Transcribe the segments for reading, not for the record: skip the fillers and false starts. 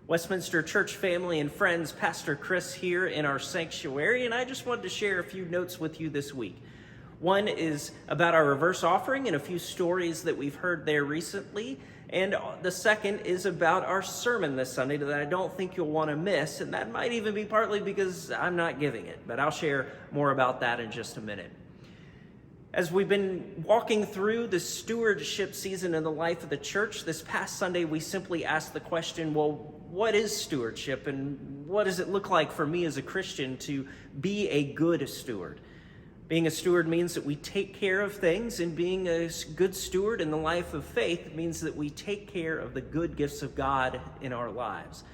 Westminster Church family and friends, Pastor Chris here in our sanctuary, and I just wanted to share a few notes with you this week. One is about our reverse offering and a few stories that we've heard there recently, and the second is about our sermon this Sunday that I don't think you'll want to miss, and that might even be partly because I'm not giving it, but I'll share more about that in just a minute. As we've been walking through the stewardship season in the life of the church, this past Sunday we simply asked the question, well, what is stewardship and what does it look like for me as a Christian to be a good steward? Being a steward means that we take care of things, and being a good steward in the life of faith means that we take care of the good gifts of God in our lives.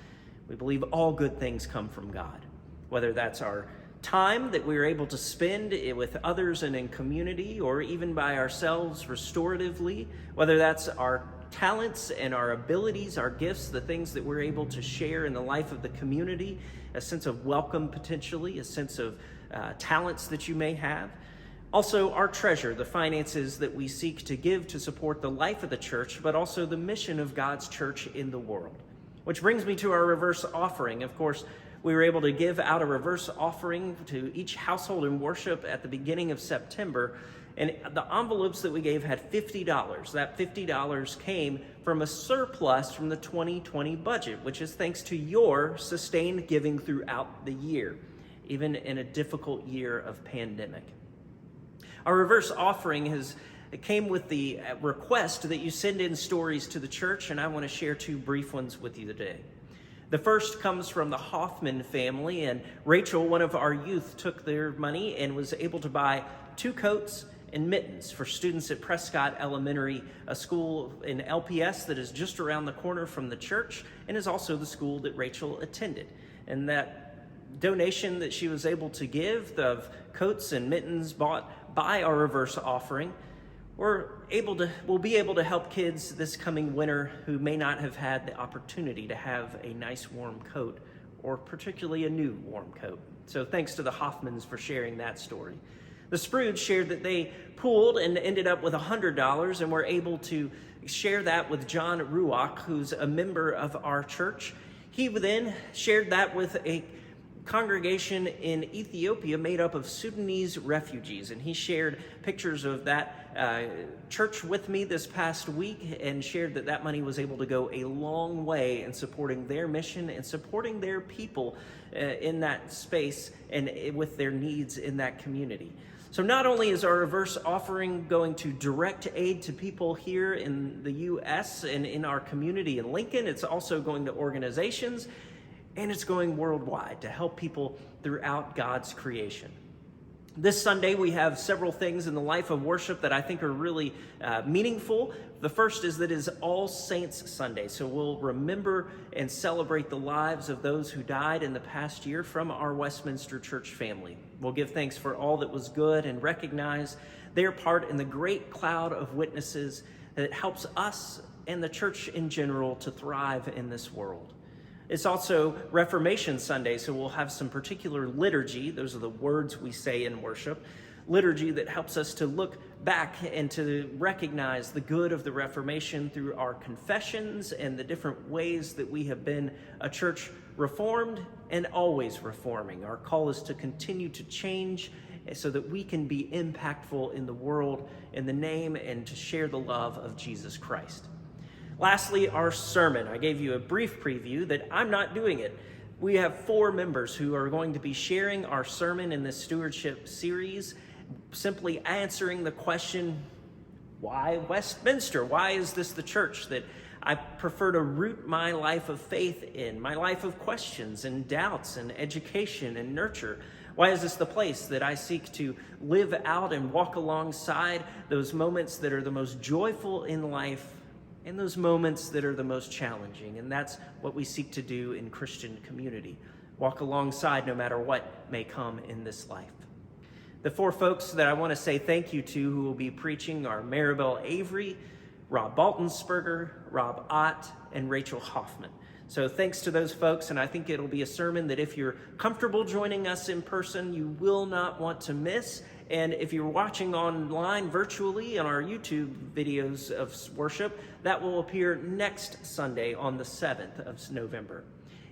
We believe all good things come from God, whether that's our time that we are able to spend with others and in community, or even by ourselves restoratively, whether that's our talents and our abilities, our gifts, the things that we're able to share in the life of the community, a sense of welcome potentially, a sense of talents that you may have. Also, our treasure, the finances that we seek to give to support the life of the church, but also the mission of God's church in the world. Which brings me to our reverse offering. Of course, we were able to give out a reverse offering to each household in worship at the beginning of September, and the envelopes that we gave had $50. That $50 came from a surplus from the 2020 budget, which is thanks to your sustained giving throughout the year, even in a difficult year of pandemic. Our reverse offering it came with the request that you send in stories to the church, and I want to share two brief ones with you today. The first comes from the Hoffman family, and Rachel, one of our youth, took their money and was able to buy 2 coats and mittens for students at Prescott Elementary, a school in LPS that is just around the corner from the church and is also the school that Rachel attended. And that donation that she was able to give of coats and mittens bought by our reverse offering will be able to help kids this coming winter who may not have had the opportunity to have a nice warm coat, or particularly a new warm coat. So thanks to the Hoffmans for sharing that story. The Sproods shared that they pooled and ended up with $100 and were able to share that with John Ruach, who's a member of our church. He then shared that with a congregation in Ethiopia made up of Sudanese refugees, and he shared pictures of that church with me this past week and shared that money was able to go a long way in supporting their mission and supporting their people in that space and with their needs in that community. So not only is our reverse offering going to direct aid to people here in the U.S. and in our community in Lincoln, it's also going to organizations, and it's going worldwide to help people throughout God's creation. This Sunday, we have several things in the life of worship that I think are really meaningful. The first is that it is All Saints Sunday, so we'll remember and celebrate the lives of those who died in the past year from our Westminster Church family. We'll give thanks for all that was good and recognize their part in the great cloud of witnesses that helps us and the church in general to thrive in this world. It's also Reformation Sunday, so we'll have some particular liturgy. Those are the words we say in worship. Liturgy that helps us to look back and to recognize the good of the Reformation through our confessions and the different ways that we have been a church reformed and always reforming. Our call is to continue to change so that we can be impactful in the world in the name and to share the love of Jesus Christ. Lastly, our sermon. I gave you a brief preview that I'm not doing it. We have 4 members who are going to be sharing our sermon in this stewardship series, simply answering the question, why Westminster? Why is this the church that I prefer to root my life of faith in, my life of questions and doubts and education and nurture? Why is this the place that I seek to live out and walk alongside those moments that are the most joyful in life and those moments that are the most challenging? And that's what we seek to do in Christian community. Walk alongside no matter what may come in this life. The 4 folks that I want to say thank you to who will be preaching are Maribel Avery, Rob Baltensperger, Rob Ott, and Rachel Hoffman. So thanks to those folks, and I think it'll be a sermon that if you're comfortable joining us in person, you will not want to miss, And if you're watching online virtually on our YouTube videos of worship, that will appear next Sunday on the 7th of November.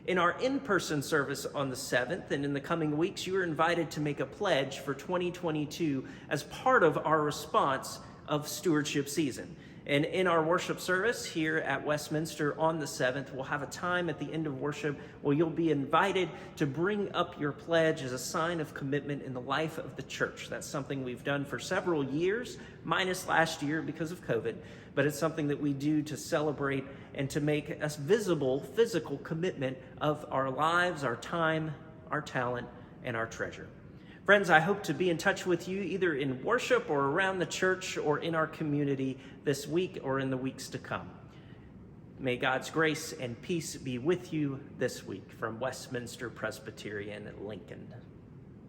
In our in-person service on the 7th and in the coming weeks, you are invited to make a pledge for 2022 as part of our response of stewardship season. And in our worship service here at Westminster on the 7th, we'll have a time at the end of worship where you'll be invited to bring up your pledge as a sign of commitment in the life of the church. That's something we've done for several years, minus last year because of COVID, but it's something that we do to celebrate and to make a visible physical commitment of our lives, our time, our talent, and our treasure. Friends, I hope to be in touch with you either in worship or around the church or in our community this week or in the weeks to come. May God's grace and peace be with you this week from Westminster Presbyterian, Lincoln.